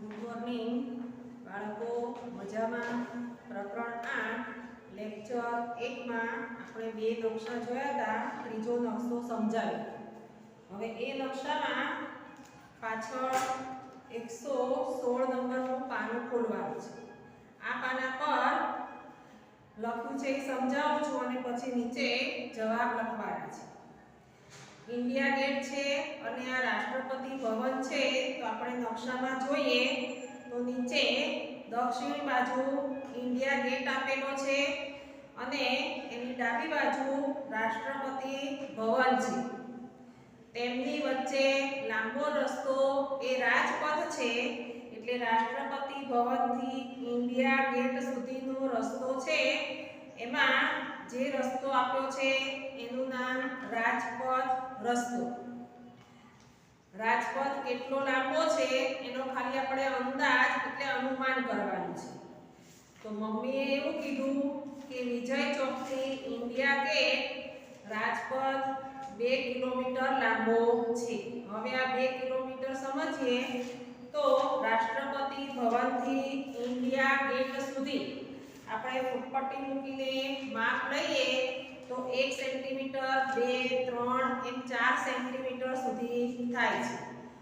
Good morning બાળકો, મજામાં? પ્રકરણ 8 લેક્ચર 1 માં આપણે બે નકશા જોયા હતા. ત્રીજો નકશો સમજાવ્યો. હવે એ નકશામાં પાછળ 116 નંબરનું પાનું ખોલવાનું છે. આ પાના પર લખ્યું છે એ સમજાવું છું અને પછી નીચે જવાબ લખવાના છે. ઇન્ડિયા ગેટ છે અને આ રાષ્ટ્રપતિ ભવન છે. તો આપણે નકશામાં જોઈએ તો નીચે દક્ષિણ બાજુ ઇન્ડિયા ગેટ આપેલો છે અને એની ડાબી બાજુ રાષ્ટ્રપતિ ભવન છે. તેમની વચ્ચે લાંબો રસ્તો એ રાજપથ છે, એટલે રાષ્ટ્રપતિ ભવનથી ઇન્ડિયા ગેટ સુધીનો રસ્તો છે. એમાં જે રસ્તો આપ્યો છે એનું નામ રાજપથ રસ્તો. રાજપથ કેટલો લાંબો છે એનો ખાલી આપણે અંદાજ એટલે અનુમાન કરવાનું છે. તો મમ્મીએ એવું કીધું કે વિજય ચોકથી ઇન્ડિયા ગેટ રાજપથ 2 કિલોમીટર લાંબો છે. હવે આ 2 કિલોમીટર સમજીએ તો રાષ્ટ્રપતિ ભવનથી ઇન્ડિયા ગેટ સુધી આપણે ફૂટપટ્ટી મૂકીને માપ લઈએ તો 1 સેન્ટીમીટર, 2, 3 એમ 4 સેન્ટીમીટર સુધી થાય છે.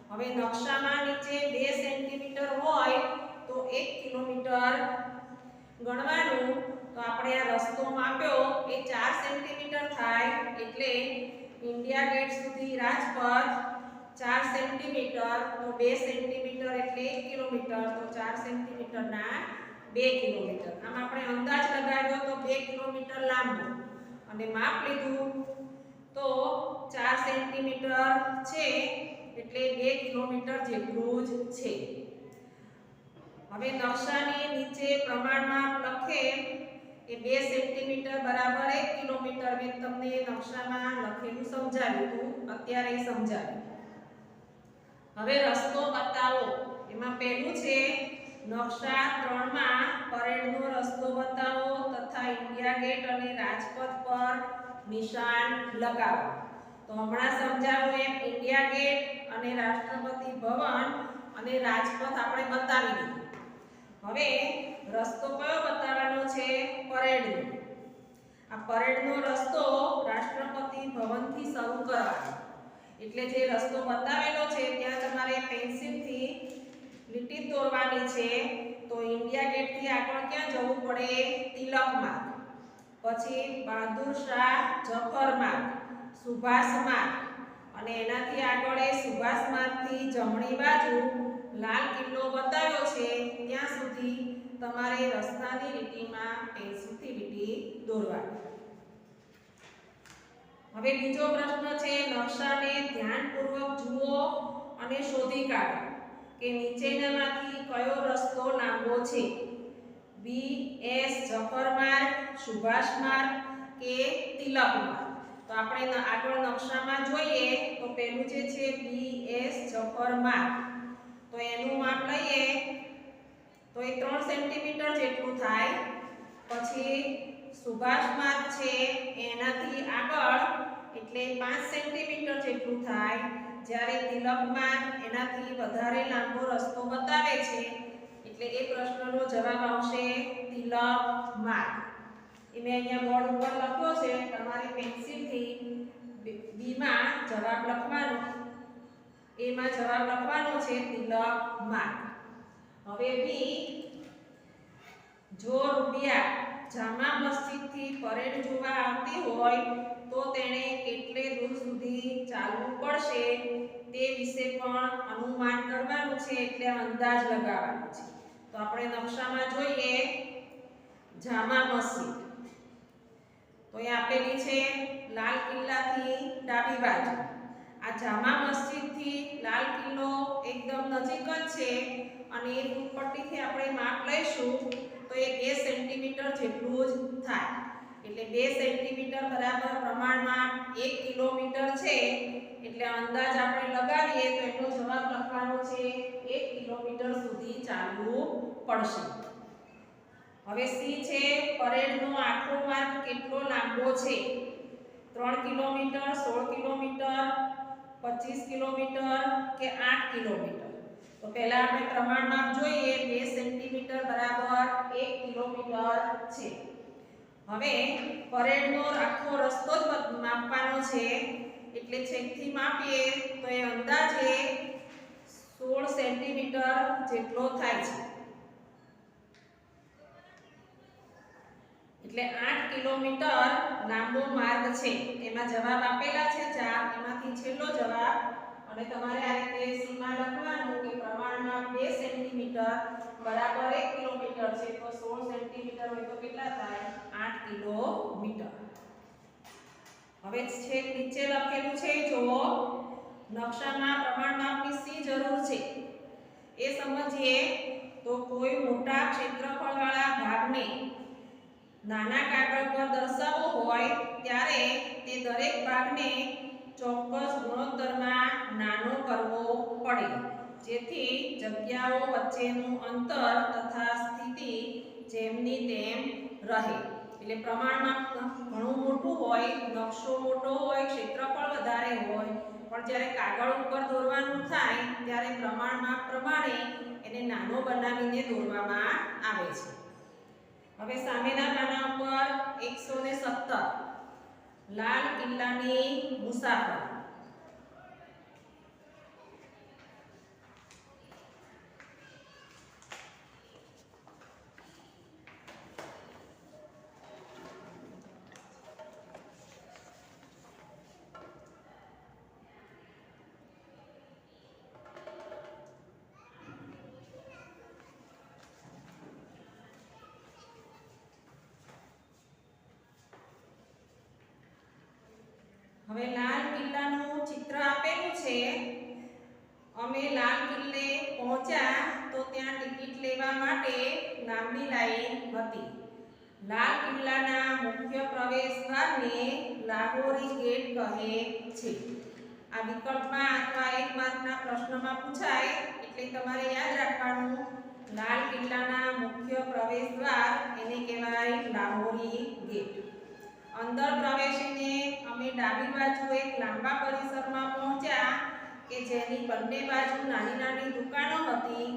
હવે નકશામાં નીચે 2 સેન્ટીમીટર હોય તો 1 કિલોમીટર ગણવાનું. તો આપણે આ રસ્તો માપ્યો એ 4 સેન્ટીમીટર થાય, એટલે ઇન્ડિયા ગેટ સુધી રાજપથ 4 સેન્ટીમીટર, તો 2 સેન્ટીમીટર એટલે 1 કિલોમીટર, તો 4 સેન્ટીમીટરના 2 કિલોમીટર. આમ આપણે અંદાજ લગાવ્યો તો 2 કિલોમીટર લાંબો અને માપ લીધું તો 4 સેન્ટીમીટર છે, એટલે 2 કિલોમીટર જેટલું જ છે. હવે નકશાની નીચે પ્રમાણમાં લખે કે 2 સેન્ટીમીટર બરાબર 1 કિલોમીટર. મેં તમને નકશામાં લખેલું સમજાવ્યું હતું, અત્યારે સમજાવ્યું. હવે રસ્તો બતાવો. એમાં પહેલું છે નકશા 3 માં પરેડનો રસ્તો બતાવો તથા ઇન્ડિયા ગેટ અને રાજપથ પર નિશાન લગાવો. તો હમણાં સમજાવ્યું એમ ઇન્ડિયા ગેટ અને રાષ્ટ્રપતિ ભવન અને રાજપથ આપણે બતાવી દીધું. હવે રસ્તો કયો બતાવવાનો છે? પરેડનો. આ પરેડનો રસ્તો રાષ્ટ્રપતિ ભવનથી શરૂ કરવાનો. એટલે જે રસ્તો બતાવેલો છે ત્યાં તમારે પેન્સિલથી લીટી દોરવાની છે. તો ઇન્ડિયા ગેટથી આગળ ક્યાં જવું પડે? તિલક માર્ગ, પછી બહાદુર શાહ ઝફર માર્ગ, સુભાષ માર્ગ, અને એનાથી આગળ એ સુભાષ માર્ગથી જમણી બાજુ લાલ કિલ્લો બતાવ્યો છે ત્યાં સુધી તમારે રસ્તાની લીટીમાં પેન્સિલથી લીટી દોરવાની. હવે બીજો પ્રશ્ન છે, નકશાને ધ્યાનપૂર્વક જુઓ અને શોધી કાઢો કે નીચેનામાંથી કયો રસ્તો લાંબો છે? BS ઝફર માર્ગ, સુભાષ માર્ગ કે તિલક માર્ગ? તો આપણે આગળ નકશામાં જોઈએ તો પહેલું જે છે BS ઝફર માર્ગ. તો એનું માપ લઈએ તો એ 3 સેન્ટીમીટર જેટલું થાય. પછી સુભાષ માર્ગ છે એનાથી આગળ એટલે 5 સેન્ટીમીટર જેટલું થાય. જ્યારે તિલક માર્ગ એનાથી વધારે લાંબો રસ્તો બતાવે છે, એટલે એ પ્રશ્નનો જવાબ આવશે તિલક માર્ગ. એ મેં અહીંયા બોર્ડ ઉપર લખ્યો છે, તમારી પેન્સિલથી બી માં જવાબ લખવાનો. એમાં જવાબ લખવાનો છે તિલક માર્ગ. હવે બી, જો રૂબિયા જામા મસ્જિદથી પરેડ જોવા આવતી હોય તો તેણે કેટલે દૂર સુધી ચાલવું પડશે તે વિશે પણ અનુમાન કરવાનું છે, એટલે અંદાજ લગાવવાનો છે. તો આપણે નકશામાં જોઈએ જામા મસ્જિદ. તો એ આપેલી છે લાલ કિલ્લાથી ડાબી બાજુ. આ જામા મસ્જિદથી લાલ કિલ્લો એકદમ નજીક જ છે અને એ ફૂટપટ્ટીથી આપણે માપ લઈશું તો એ 2 સેન્ટીમીટર જેટલું જ થાય. એટલે 2 સેન્ટીમીટર બરાબર પ્રમાણમાં 1 કિલોમીટર છે, એટલે અંદાજ આપણે લગાવીએ તો એનો જવાબ લખવાનો છે 1 કિલોમીટર સુધી ચાલવું પડશે. હવે સી છે પરેડનો આખો માર્ગ કેટલો લાંબો છે? 3 કિલોમીટર, 16 કિલોમીટર, 25 કિલોમીટર કે 8 કિલોમીટર? તો પહેલા આપણે પ્રમાણ માપ જોઈએ 2 સેન્ટીમીટર બરાબર 1 કિલોમીટર છે. હવે પરેડનો આખો રસ્તો જ માપવાનો છે એટલે છેકથી માપીએ તો એ અંદાજે 16 સેન્ટીમીટર જેટલો થાય છે. એટલે 8 કિલોમીટર લાંબો માર્ગ છે. એમાં જવાબ આપેલા છે 4, એમાંથી છેલ્લો જવાબ. અને તમારે આ રીતે સીમા લખવાનું કે પ્રમાણમાં 2 સેન્ટીમીટર બરાબર 1 કિલોમીટર છે તો 16 સેન્ટીમીટર હોય તો કેટલા થાય 8 કિલોમીટર. હવે છેક નીચે લખેલું છે જુઓ, નકશામાં પ્રમાણ માપની શી જરૂર છે એ સમજીએ. તો કોઈ મોટા ક્ષેત્રફળવાળા ભાગને નાના કાગળ પર દર્શાવવો હોય ત્યારે તે દરેક ભાગને ચોક્કસ ગુણોત્તરમાં નાનો કરવો પડે જેથી જગ્યાઓ વચ્ચેનું અંતર તથા સ્થિતિ જેમની તેમ રહે. એટલે પ્રમાણમાં ઘણું મોટું હોય, નકશો મોટો હોય, ક્ષેત્રફળ વધારે હોય, પણ જ્યારે કાગળ ઉપર દોરવાનું થાય ત્યારે પ્રમાણમાં પ્રમાણે એને નાનો બનાવીને દોરવામાં આવે છે. હવે સામેના પાના ઉપર 117 લાલ કિલ્લાની મુસાફરી. હવે લાલ કિલ્લાનું ચિત્ર આપેલું છે. અમે લાલ કિલ્લે પહોંચ્યા તો ત્યાં ટિકિટ લેવા માટે લાંબી લાઈન હતી. લાલ કિલ્લાના મુખ્ય પ્રવેશ દ્વારને લાહોરી ગેટ કહે છે. આ વિકલ્પમાં અથવા 1 માર્કના પ્રશ્નમાં પૂછાય એટલે તમારે યાદ રાખવાનું લાલ કિલ્લાના મુખ્ય પ્રવેશ દ્વાર એને કહેવાય લાહોરી ગેટ. અંદર પ્રવેશીને અમે ડાબી બાજુ એક લાંબા પરિસરમાં પહોંચ્યા કે જેની બંને બાજુ નાની નાની દુકાનો હતી.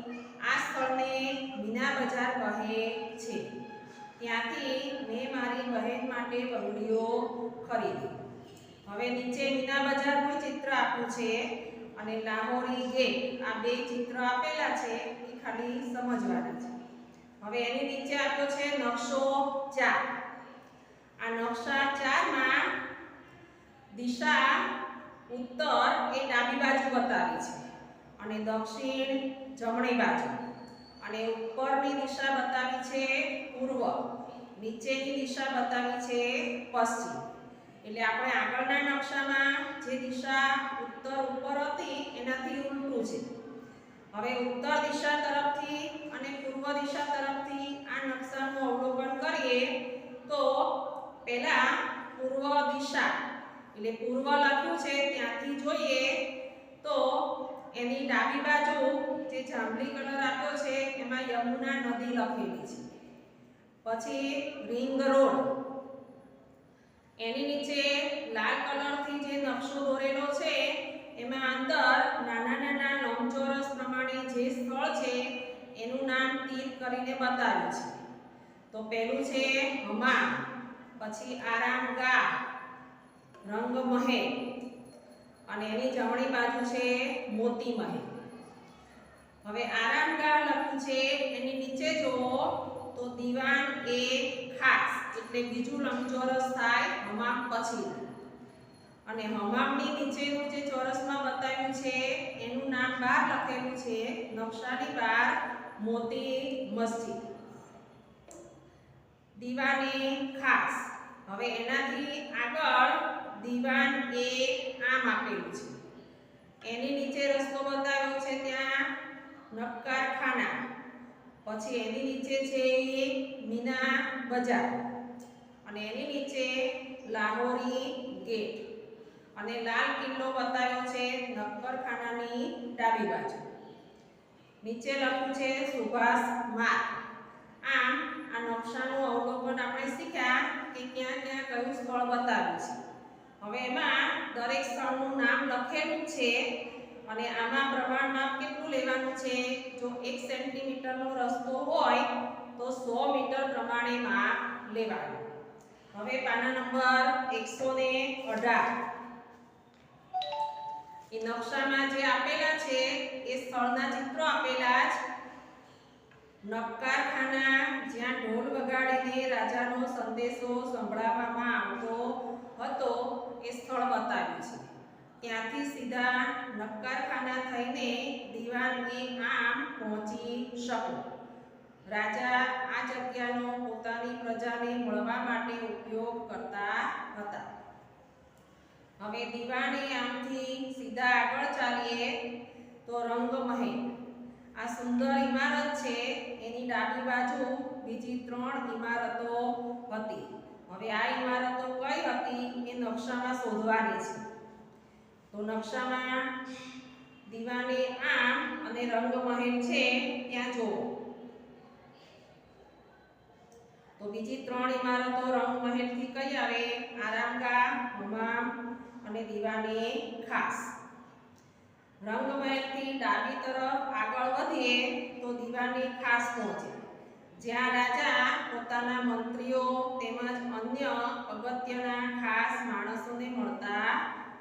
આ સ્થળને મીના બજાર કહે છે. ત્યાંથી મેં મારી બહેન માટે બંગડીઓ ખરીદી. હવે નીચે મીના બજારનું ચિત્ર આપ્યું છે અને લાહોરી ગેટ આ બે ચિત્ર આપેલા છે એ ખાલી સમજવાના છે. હવે એની નીચે આપ્યો છે નકશો 4. આ નકશા 4 માં દિશા ઉત્તર એ ડાબી બાજુ બતાવી છે અને દક્ષિણ જમણી બાજુ, અને ઉપરની દિશા બતાવી છે પૂર્વ, નીચેની દિશા બતાવી છે પશ્ચિમ. એટલે આપણે આગળના નકશામાં જે દિશા ઉત્તર ઉપર હતી એનાથી ઉલટું છે. હવે ઉત્તર દિશા તરફથી અને પૂર્વ દિશા તરફથી આ નકશાનું અવલોકન કરીએ તો પહેલા પૂર્વ દિશા એટલે પૂર્વ લખ્યું છે ત્યાંથી જોઈએ તો એની ડાબી બાજુ જે જાંબલી કલર આપ્યો છે એમાં યમુના નદી લખેલી છે. પછી રિંગ રોડ, એની નીચે લાલ કલરથી જે નકશો દોરેલો છે એમાં અંદર નાના નાના લંબચોરસ પ્રમાણે જે સ્થળ છે એનું નામ તીર કરીને બતાવ્યું છે. તો પહેલું છે હમામ, પછી આરામગાહ, રંગમહેલ, અને એની જમણી બાજુ છે મોતી મહેલ. હવે આરામગાહ લખ્યું છે એની નીચે જુઓ તો દીવાન એ ખાસ એટલે બીજું લંબચોરસ થાય હમામ પછી, અને હમામની નીચેનું જે ચોરસમાં બતાવ્યું છે એનું નામ બહાર લખેલું છે નકશાની બહાર મોતી મસ્જિદ. દીવાને ખાસ, હવે એનાથી આગળ દીવાન એ આમ આપેલું છે, એની નીચે રસ્તો બતાવ્યો છે ત્યાં નક્કાર ખાના, પછી એની નીચે છે મીના બજાર, અને એની નીચે લાહોરી ગેટ, અને લાલ કિલ્લો બતાવ્યો છે નક્કર ખાનાની ડાબી બાજુ. નીચે લખ્યું છે સુભાષ માર્ગ. આમ આ નકશાનું અવલોકન આપણે શીખ્યા કે ક્યાં ક્યાં કયું સ્થળ બતાવ્યું છે. હવે એમાં દરેક સ્થળનું નામ લખેલું છે અને આમાં પ્રમાણ માપ કેટલું લેવાનું છે? જો 1 સેન્ટીમીટરનો રસ્તો હોય તો 100 મીટર પ્રમાણે માપ લેવાનું. હવે પાના નંબર 118 એ નકશામાં જે આપેલા છે એ સ્થળના ચિત્રો આપેલા જ. નક્કારખાના જ્યાં ઢોલ વગાડીને રાજાનો સંદેશો સંભળાવવામાં આવતો હતો એ સ્થળ બતાવ્યું છે. ત્યાંથી સીધા નક્કારખાના થઈને દીવાન-એ આમ પહોંચી શકો. રાજા આ જગ્યાનો પોતાની પ્રજાને મળવા માટે ઉપયોગ કરતા હતા. હવે દીવાન-એ આમથી સીધા આગળ ચાલીએ તો રંગમહેલ, આ સુંદર ઇમારત છે એની ડાબી બાજુ બીજી 3 ઇમારતો હતી. હવે આ ઇમારતો કઈ હતી એ નકશામાં શોધવાની છે. તો નકશામાં દીવાન-એ આમ અને રંગમહેલ છે ત્યાં જુઓ. તો બીજી 3 ઇમારતો રંગમહેલથી કઈ આવે? આરામગાહ, હમામ અને દીવાન-એ ખાસ. રંગમહેલથી ડાબી તરફ આગળ વધીએ તો દીવાન-એ ખાસ પહોંચે, જ્યાં રાજા પોતાના મંત્રીઓ તેમજ અન્ય અગત્યના ખાસ માણસોને મળતા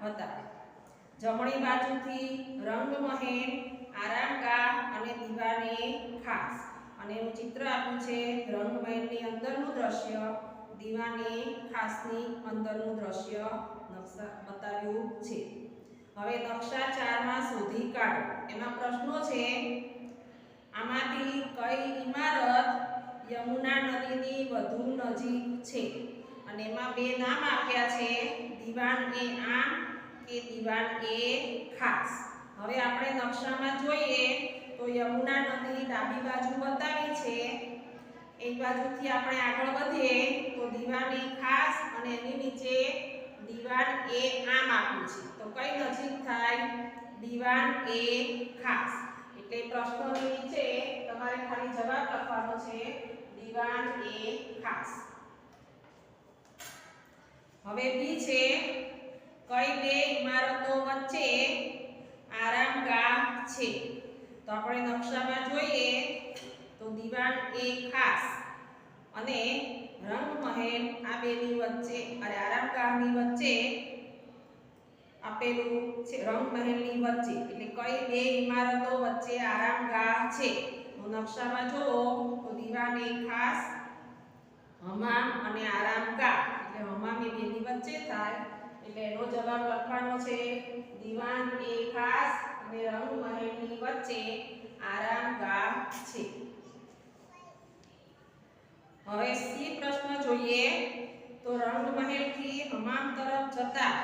હતા. જમણી બાજુથી રંગમહેલ, આરામગાહ અને દીવાન-એ ખાસ. અને એનું ચિત્ર આપ્યું છે. રંગમહેલની અંદરનું દ્રશ્ય, દીવાન-એ ખાસની અંદરનું દ્રશ્ય નકશા બતાવ્યું છે. હવે નકશા 4 માં શોધી કાઢો. એમાં પ્રશ્નો છે. આમાંથી કઈ ઇમારત યમુના નદીની વધુ નજીક છે? અને એમાં 2 નામ આપ્યા છે, દીવાન-એ આમ કે દીવાન-એ ખાસ. હવે આપણે નકશામાં જોઈએ તો યમુના નદી ડાબી બાજુ બતાવી છે. એક બાજુથી આપણે આગળ વધીએ તો દીવાન-એ ખાસ અને એની નીચે દીવાન-એ આમ આપ્યું છે. તો કઈ નજીક થાય? દીવાન-એ ખાસ. એટલે પ્રશ્નોની નીચે તમારે ખાલી જવાબ લખવાનો છે, દીવાન-એ ખાસ. હવે બી છે, કઈ 2 ઇમારતો વચ્ચે આરામગાહ છે? તો આપણે નકશામાં જોઈએ તો દીવાન-એ ખાસ અને રંગમહેલ આ બેની વચ્ચે અને આરામગાહની વચ્ચે આપેલું છે. રંગમહેલની વચ્ચે એટલે કઈ 2 ઇમારતો વચ્ચે આરામગાહ છે? તો નકશામાં જુઓ તો દીવાન-એ ખાસ, હમામ અને આરામગાહ. એટલે હમામ એ બેની વચ્ચે થાય એટલે એનો જવાબ લખવાનો છે, દીવાન-એ ખાસ અને રંગમહેલની વચ્ચે આરામગાહ છે. હવે સી પ્રશ્ન જોઈએ તો રંગમહેલથી હમામ તરફ જતા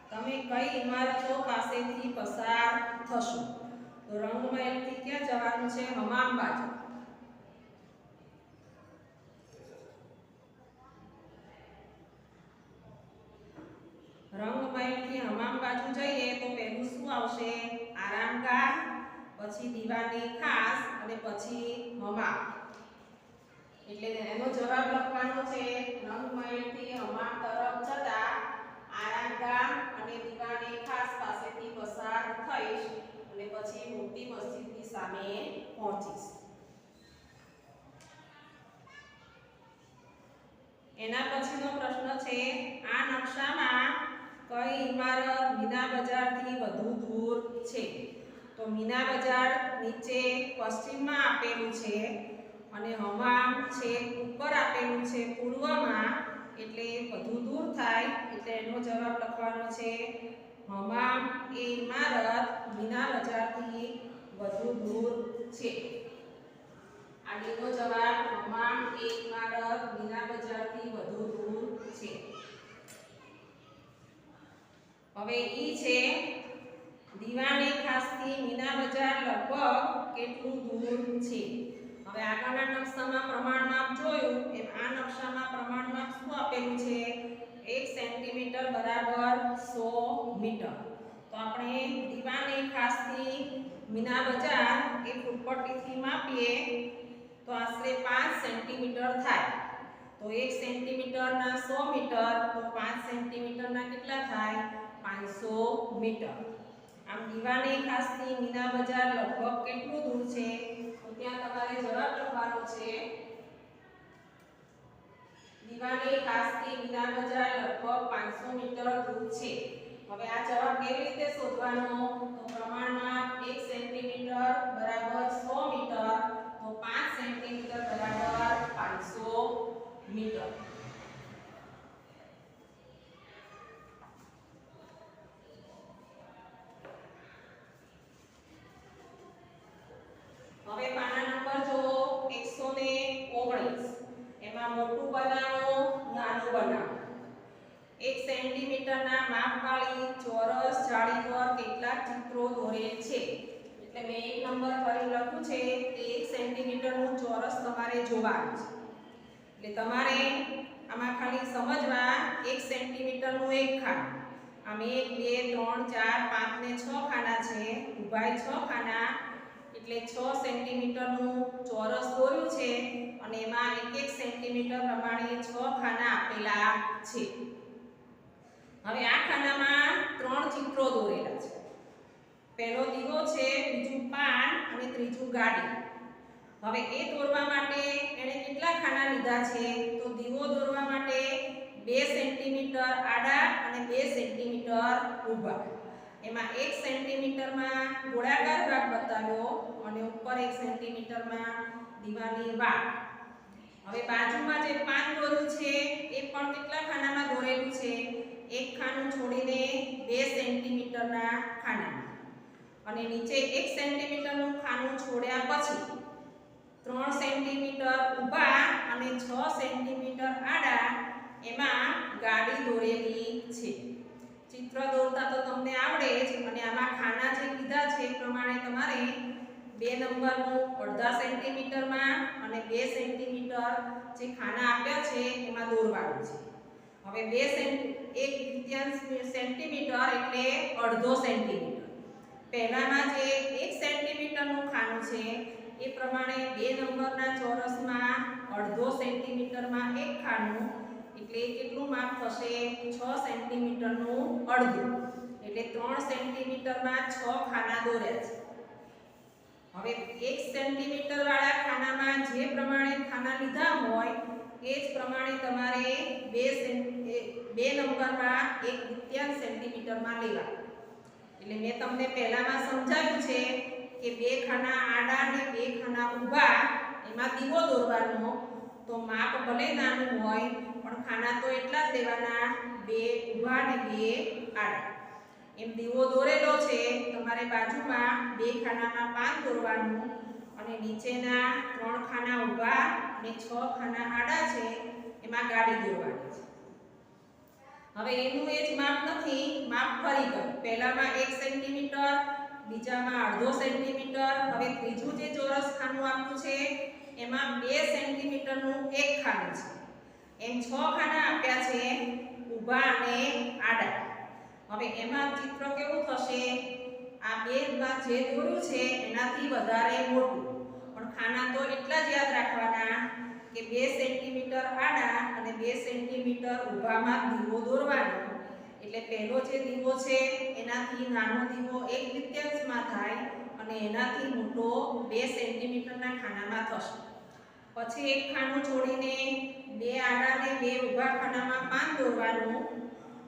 તમે કઈ ઇમારતો પાસેથી પસાર થશો? તો રંગમહેલથી ક્યાં જવાનું છે? હમામ બાજુ. રંગમહેલથી હમામ બાજુ જઈએ તો પહેલું શું આવશે? આરામગાહ, પછી દીવાન-એ ખાસ અને પછી હમામ. એટલે એનો જવાબ લખવાનો છે, રંગમહેલથી હમામ તરફ જતા આરામગાહ અને દીવાન-એ ખાસ પાસેથી પસાર થઈશ અને પછી મોટી મસ્જિદની સામે પહોંચીશ. એના પછીનો પ્રશ્ન છે, આ નકશામાં કઈ ઇમારત મીના બજારથી વધુ દૂર છે? તો મીના બજાર નીચે પશ્ચિમમાં આપેલું છે અને હમામ છે ઉપર આપેલું છે પૂર્વમાં, એટલે વધુ દૂર થાય. એટલે એનો જવાબ લખવાનો છે, હમામ એ ઇમારત મીના બજારથી વધુ દૂર છે. આ ડીનો જવાબ હમામ એ ઇમારત મીના બજારથી વધુ દૂર છે. હવે ઈ છે, દીવાન-એ ખાસથી મીના બજાર લગભગ કેટલું દૂર છે? હવે આગળના નકશામાં પ્રમાણ માપ જોયું એમ આ નકશામાં પ્રમાણ માપ શું આપેલું છે? 1 સેન્ટીમીટર બરાબર 100 મીટર. તો આપણે દીવાન-એ ખાસથી મીના બજાર એ ફૂટપટ્ટીથી માપીએ તો આશરે 5 સેન્ટીમીટર થાય. તો 1 સેન્ટીમીટરના 100 મીટર તો 5 સેન્ટીમીટરના કેટલા થાય? 500 મીટર. આ આમ દીવાની ખાસથી મીના બજાર લગભગ કેટલું દૂર છે? તો ત્યાં તમારે જવાબ લખવાનો છે દીવાની ખાસથી મીના બજાર લગભગ 500 મીટર દૂર છે. હવે આ જવાબ કેવી રીતે શોધવાનો? તો પ્રમાણમાં 1 સેન્ટીમીટર બરાબર 100 મીટર, તો 5 સેન્ટીમીટર બરાબર 500 મીટર. હવે પાના નંબર જો 119. એમાં મોટું બનાવો, નાનું બનાવો. 1 સેન્ટીમીટરના માપવાળી ચોરસ જાળી પર કેટલા ચિત્રો દોરેલ છે? એટલે મેં એક નંબર ફરી લખ્યું છે કે 1 સેન્ટીમીટરનું ચોરસ તમારે જોવાનું છે. એટલે તમારે આમાં ખાલી સમજવા 1 સેન્ટીમીટરનું એક ખાનું. આમ 1 2 3 4 5 ને 6 ખાના છે, ઊભાઈ 6 ખાના, એટલે 6 સેન્ટીમીટરનું ચોરસ દોર્યું છે અને એમાં 1 સેન્ટીમીટર પ્રમાણે 6 ખાના આપેલા છે. હવે આ ખાનામાં 3 ચિત્રો દોરેલા છે. પહેલો દીવો છે, બીજું પાન અને ત્રીજું ગાડી. હવે એ દોરવા માટે એને કેટલા ખાના લીધા છે? તો દીવો દોરવા માટે 2 સેન્ટીમીટર આડા અને 2 સેન્ટીમીટર ઊભા. એમાં 1 સેન્ટીમીટરમાં ગોળાકાર ભાગ બતાવ્યો અને ઉપર 1 સેન્ટીમીટરમાં દીવાની વાટ. હવે બાજુમાં જે પાન દોર્યું છે એ પણ કેટલા ખાનામાં દોરેલું છે? એક ખાનું છોડીને 2 સેન્ટીમીટરના ખાનામાં, અને નીચે 1 સેન્ટીમીટરનું ખાનું છોડ્યા પછી 3 સેન્ટીમીટર ઊભા અને 6 સેન્ટીમીટર આડા એમાં ગાડી દોરેલી છે. ચિત્ર દોરતા તો તમને આવડે જ, અને આમાં ખાના જે કીધા છે એ પ્રમાણે તમારે 2 નંબરનું અડધા સેન્ટીમીટરમાં અને 2 સેન્ટીમીટર જે ખાના આપ્યા છે એમાં દોરવાનું છે. હવે 1 સેન્ટીમીટર એટલે અડધો સેન્ટીમીટર. પહેલામાં જે 1 સેન્ટીમીટરનું ખાનું છે એ પ્રમાણે 2 નંબરના ચોરસમાં અડધો સેન્ટીમીટરમાં એક ખાનું, એટલે કેટલું માપ થશે? 6 સેન્ટીમીટરનું અડધું, એટલે 3 સેન્ટીમીટરમાં 6 ખાના દોર્યા છે. હવે 1 સેન્ટીમીટર વાળા ખાનામાં જે પ્રમાણે ખાના લીધા હોય એ જ પ્રમાણે તમારે 2 નંબરમાં 1/3 સેન્ટીમીટરમાં લેવા. એટલે મેં તમને પહેલામાં સમજાવ્યું છે કે 2 ખાના આડા અને 2 ખાના ઊભા એમાં દીવો દોરવાનો. તો માપ ભલે નાનું હોય પણ ખાના તો એટલા જ લેવાના, 2 ઊભા અને 2 આડા. એમ દીવો દોરેલો છે, તમારે બાજુમાં 2 ખાનામાં પાન દોરવાનું અને નીચેના 3 ખાના ઊભા અને 6 ખાના આડા છે એમાં ગાડી દોરવાની છે. હવે એનું એ જ માપ નથી, માપ ફરી ગયું. પહેલામાં 1 સેન્ટીમીટર, બીજામાં અડધો સેન્ટીમીટર. હવે ત્રીજું જે ચોરસ ખાનું આપ્યું છે એમાં 2 સેન્ટીમીટરનું એક ખાનું છે. એમ 6 ખાના આપ્યા છે ઊભા અને આડા. હવે એમાં ચિત્ર કેવું થશે? આ 2માં જે દોર્યું છે એનાથી વધારે મોટું, પણ ખાના તો એટલા જ યાદ રાખવાના કે 2 સેન્ટીમીટર આડા અને 2 સેન્ટીમીટર ઊભામાં દીવો દોરવાનો. એટલે પહેલો જે દીવો છે એનાથી નાનો દીવો 1/3 થાય અને એનાથી મોટો 2 સેન્ટીમીટરના ખાનામાં થશે. પછી એક ખાનું છોડીને 2 આડા અને 2 ઊભા ખાનામાં પાન દોરવાનું,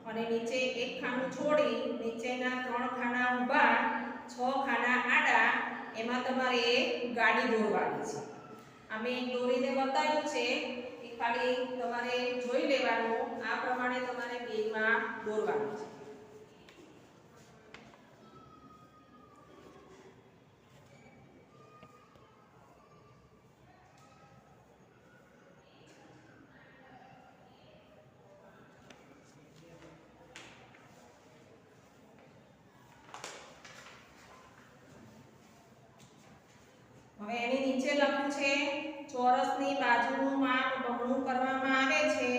અને નીચે એક ખાનું છોડી નીચેના 3 ખાના ઊભા 6 ખાના આડા એમાં તમારે ગાડી દોરવાની છે. આ મેં દોરીને બતાવ્યું છે એ ખાલી તમારે જોઈ લેવાનું. આ પ્રમાણે તમારે બેમાં દોરવાનું છે. હવે એની નીચે લખ્યું છે ચોરસની બાજુનું માપ બમણું કરવામાં આવે છે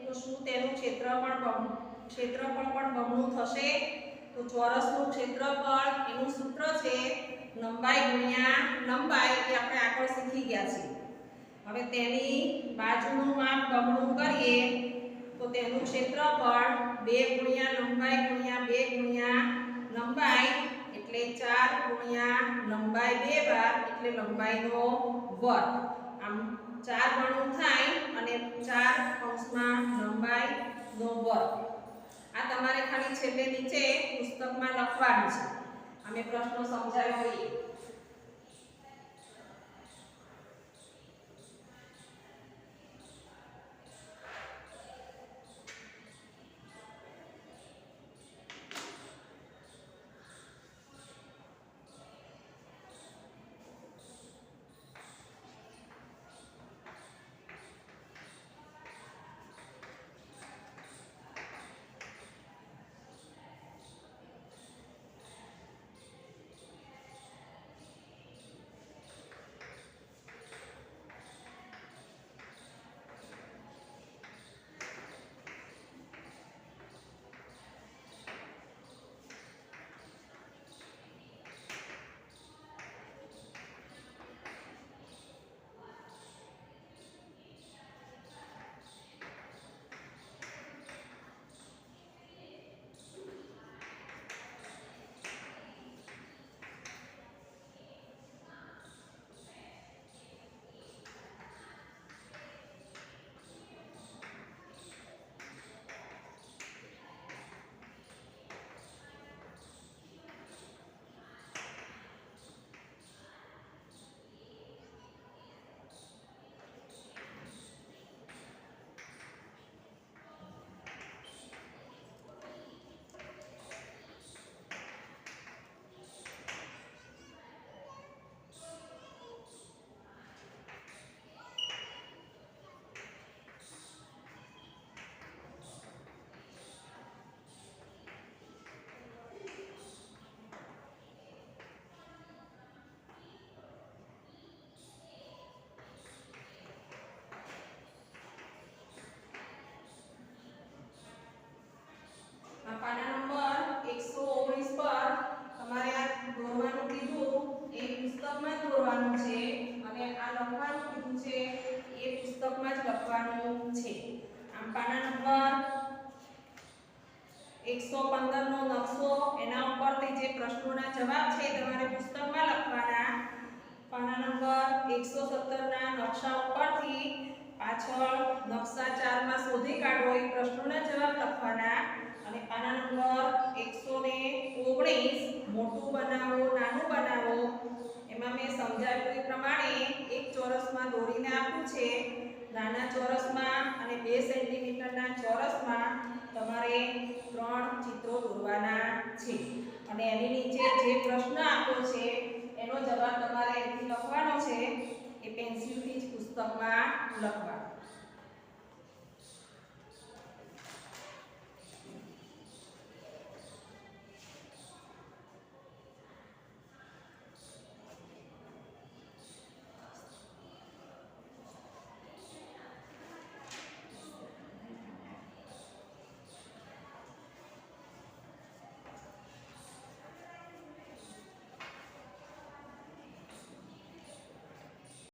તો શું તેનું ક્ષેત્રફળ પણ બમણું થશે? તો ચોરસનું ક્ષેત્રફળ એનું સૂત્ર છે લંબાઈ ગુણ્યા લંબાઈ, એ આપણે આગળ શીખી ગયા છીએ. હવે તેની બાજુનું માપ બમણું કરીએ તો તેનું ક્ષેત્રફળ 2 ગુણ્યા લંબાઈ ગુણ્યા 2 ગુણ્યા લંબાઈ એટલે 4 ગુણ્યા લંબાઈ 2 વાર એટલે લંબાઈનો વર્ગ. આમ 4 ગણું થાય અને 4 કૌંસમાં લંબાઈનો વર્ગ. આ તમારે ખાલી છેલ્લે નીચે પુસ્તકમાં લખવાનું છે. અમે પ્રશ્નો સમજાવ્યો એ. પાના નંબર 119 પર તમારે આ દોરવાનું કીધું એ પુસ્તકમાં જ દોરવાનું છે અને આ લખવાનું કીધું છે એ પુસ્તકમાં જ લખવાનું છે. આમ પાના નંબર 115 નો નકશો એના ઉપરથી જે પ્રશ્નોના જવાબ છે તમારે પુસ્તકમાં લખવાના. પાના નંબર 117 ના નકશા ઉપરથી પાછળ નકશા 4 માં શોધી કાઢો એ પ્રશ્નોના જવાબ લખવાના. અને પાના નંબર 119 મોટું બનાવો નાનું બનાવો એમાં મેં સમજાવ્યું એ પ્રમાણે એક ચોરસમાં દોરીને આપ્યું છે. નાના ચોરસમાં અને 2 સેન્ટીમીટરના ચોરસમાં તમારે 3 ચિત્રો દોરવાના છે અને એની નીચે જે પ્રશ્ન આપ્યો છે એનો જવાબ તમારે અહીંથી લખવાનો છે. એ પેન્સિલથી જ પુસ્તકમાં લખવાનો.